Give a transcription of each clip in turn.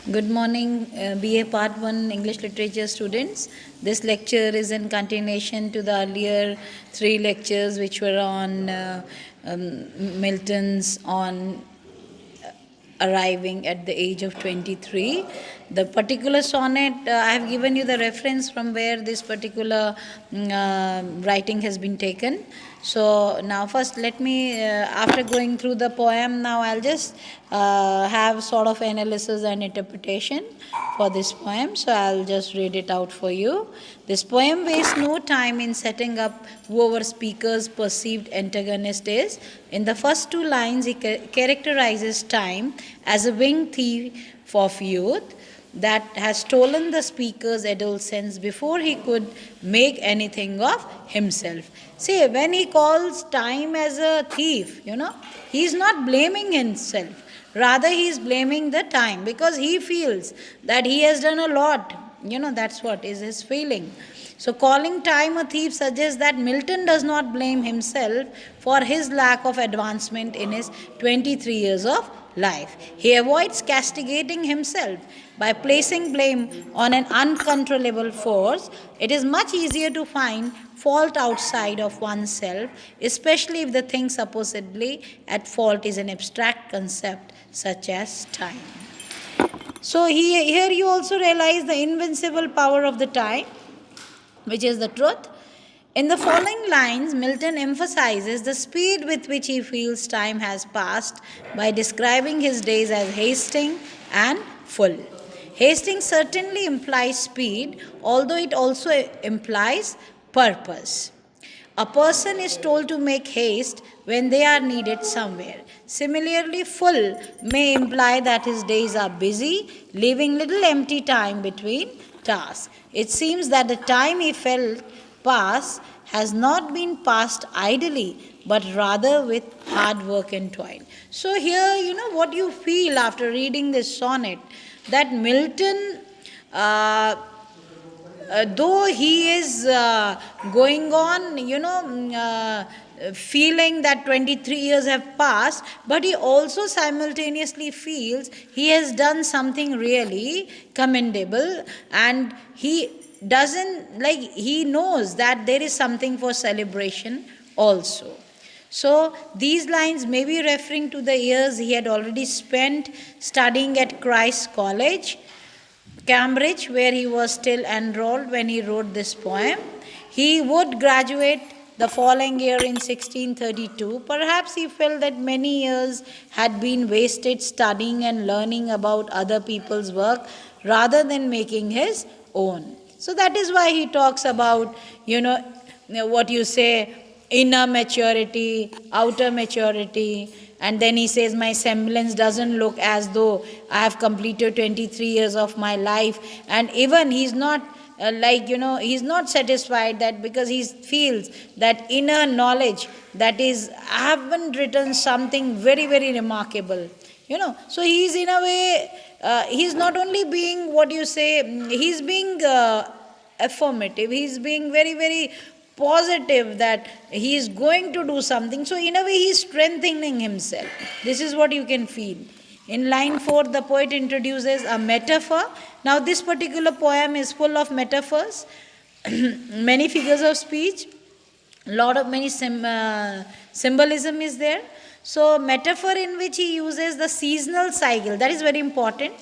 Good morning, BA Part 1 English Literature students. This lecture is in continuation to the earlier three lectures which were on Milton's on arriving at the age of 23. The particular sonnet, I have given you the reference from where this particular writing has been taken. So now first let me, after going through the poem, now I'll just have sort of analysis and interpretation for this poem. So I'll just read it out for you. This poem wastes no time in setting up who our speaker's perceived antagonist is. In the first two lines, he characterizes time as a winged thief of youth that has stolen the speaker's adolescence before he could make anything of himself. See, when he calls time as a thief, he's not blaming himself. Rather, he's blaming the time because he feels that he has done a lot. That's what is his feeling. So, calling time a thief suggests that Milton does not blame himself for his lack of advancement in his 23 years of life. He avoids castigating himself by placing blame on an uncontrollable force. It is much easier to find fault outside of oneself, especially if the thing supposedly at fault is an abstract concept such as time. So, here you also realize the invincible power of the time, which is the truth. In the following lines, Milton emphasizes the speed with which he feels time has passed by describing his days as hasting and full. Hasting certainly implies speed, although it also implies purpose. A person is told to make haste when they are needed somewhere. Similarly, full may imply that his days are busy, leaving little empty time between tasks. It seems that the time he felt pass has not been passed idly, but rather with hard work and toil. So, here, what you feel after reading this sonnet, that Milton, though he is going on, feeling that 23 years have passed, but he also simultaneously feels he has done something really commendable, and he doesn't like, he knows that there is something for celebration also. So, these lines may be referring to the years he had already spent studying at Christ's College, Cambridge, where he was still enrolled when he wrote this poem. He would graduate the following year in 1632. Perhaps he felt that many years had been wasted studying and learning about other people's work rather than making his own. So that is why he talks about, what you say, inner maturity, outer maturity, and then he says, my semblance doesn't look as though I have completed 23 years of my life. And even he's not he's not satisfied, that because he feels that inner knowledge, that is, I haven't written something very, very remarkable. So he's in a way, he's not only being, what you say, he's being affirmative, he's being very, very positive that he is going to do something. So, in a way, he is strengthening himself. This is what you can feel. In line 4, the poet introduces a metaphor. Now, this particular poem is full of metaphors, many figures of speech, many symbolism is there. So, metaphor in which he uses the seasonal cycle, that is very important,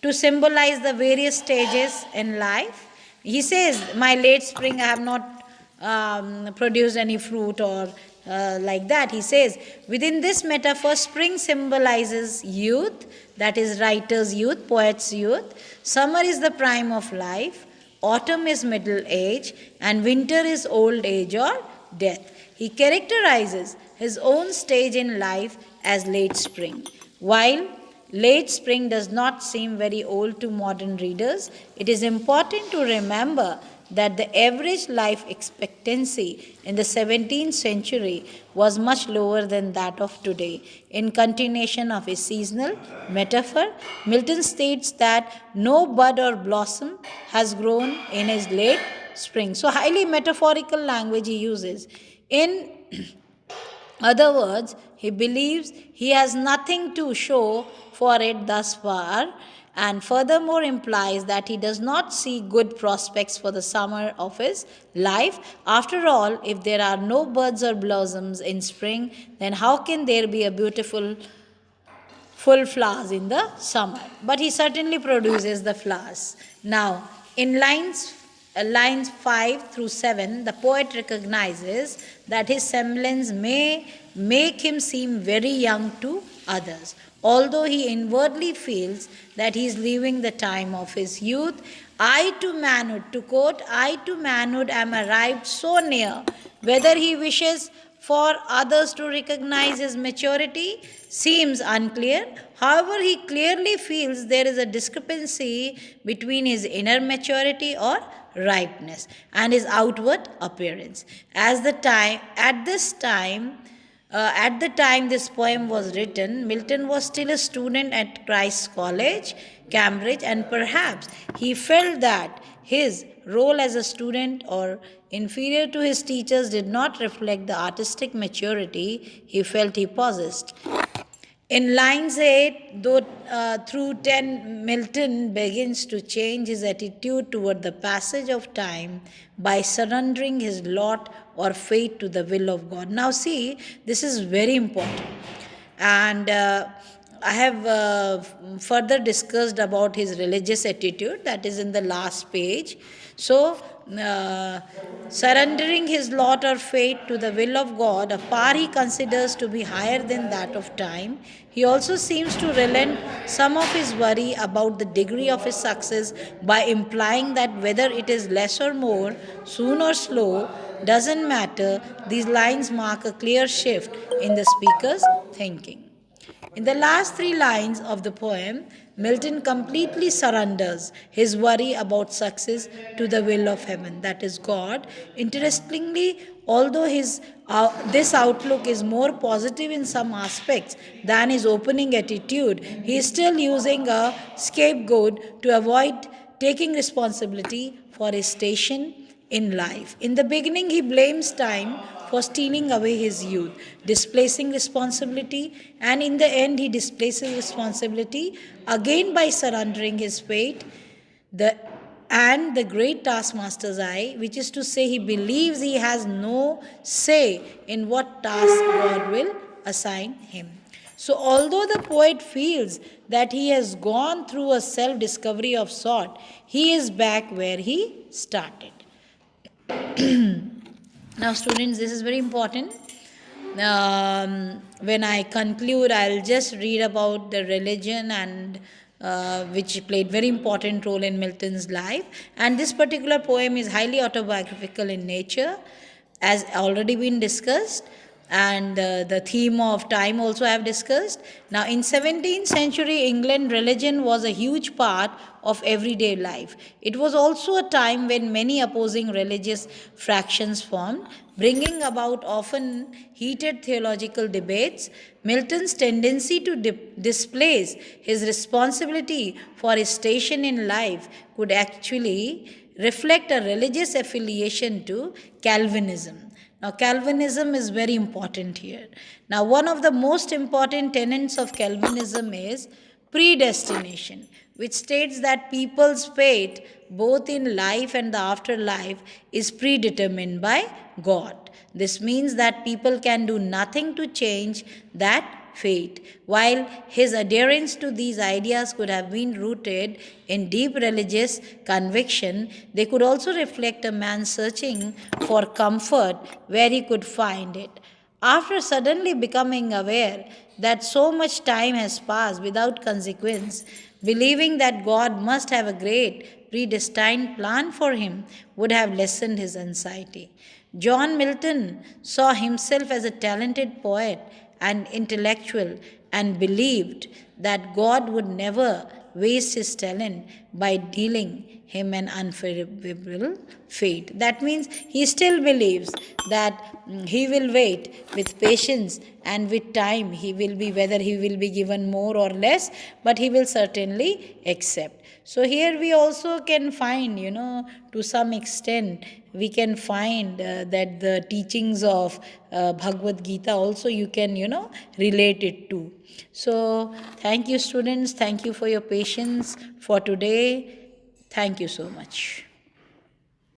to symbolize the various stages in life. He says, my late spring, I have not produced any fruit, or like that. He says, within this metaphor, spring symbolizes youth, that is, writer's youth, poet's youth. Summer is the prime of life, autumn is middle age, and winter is old age or death. He characterizes his own stage in life as late spring. While late spring does not seem very old to modern readers, it is important to remember that the average life expectancy in the 17th century was much lower than that of today. In continuation of his seasonal metaphor, Milton states that no bud or blossom has grown in his late spring. So, highly metaphorical language he uses. In Other words, he believes he has nothing to show for it thus far, and furthermore implies that he does not see good prospects for the summer of his life. After all, if there are no buds or blossoms in spring, then how can there be a beautiful full flowers in the summer? But he certainly produces the flowers. Now, in lines 5 through 7, the poet recognizes that his semblance may make him seem very young to others. Although he inwardly feels that he is leaving the time of his youth, I to manhood, to quote, I to manhood am arrived so near, whether he wishes for others to recognize his maturity seems unclear. However, he clearly feels there is a discrepancy between his inner maturity or ripeness and his outward appearance. At the time this poem was written, Milton was still a student at Christ's College, Cambridge, and perhaps he felt that his role as a student or inferior to his teachers did not reflect the artistic maturity he felt he possessed. In lines 8 through 10, Milton begins to change his attitude toward the passage of time by surrendering his lot or fate to the will of God. Now, see, this is very important. And I have further discussed about his religious attitude, that is in the last page. So, surrendering his lot or fate to the will of God, a power he considers to be higher than that of time, he also seems to relent some of his worry about the degree of his success by implying that whether it is less or more, soon or slow, doesn't matter. These lines mark a clear shift in the speaker's thinking. In the last three lines of the poem, Milton completely surrenders his worry about success to the will of heaven, that is God. Interestingly, although this outlook is more positive in some aspects than his opening attitude, he is still using a scapegoat to avoid taking responsibility for his station in life. In the beginning, he blames time for stealing away his youth, displacing responsibility, and in the end, he displaces responsibility again by surrendering his fate the and the great taskmaster's eye, which is to say, he believes he has no say in what task God will assign him. So, although the poet feels that he has gone through a self discovery of sort, he is back where he started. Now, students, this is very important. When I conclude, I'll just read about the religion and which played very important role in Milton's life. And this particular poem is highly autobiographical in nature, as already been discussed, and the theme of time also I have discussed. Now, in 17th century England, religion was a huge part of everyday life. It was also a time when many opposing religious fractions formed, bringing about often heated theological debates. Milton's tendency to displace his responsibility for his station in life could actually reflect a religious affiliation to Calvinism. Now, Calvinism is very important here. Now, one of the most important tenets of Calvinism is predestination, which states that people's fate, both in life and the afterlife, is predetermined by God. This means that people can do nothing to change that fate. While his adherence to these ideas could have been rooted in deep religious conviction, they could also reflect a man searching for comfort where he could find it. After suddenly becoming aware that so much time has passed without consequence, believing that God must have a great predestined plan for him would have lessened his anxiety. John Milton saw himself as a talented poet and intellectual and believed that God would never waste his talent by dealing him an unfavorable fate. That means he still believes that he will wait with patience, and with time he will be, whether he will be given more or less, but he will certainly accept. So here we also can find, to some extent, we can find that the teachings of Bhagavad Gita also you can, relate it to. So thank you, students. Thank you for your patience for today. Thank you so much.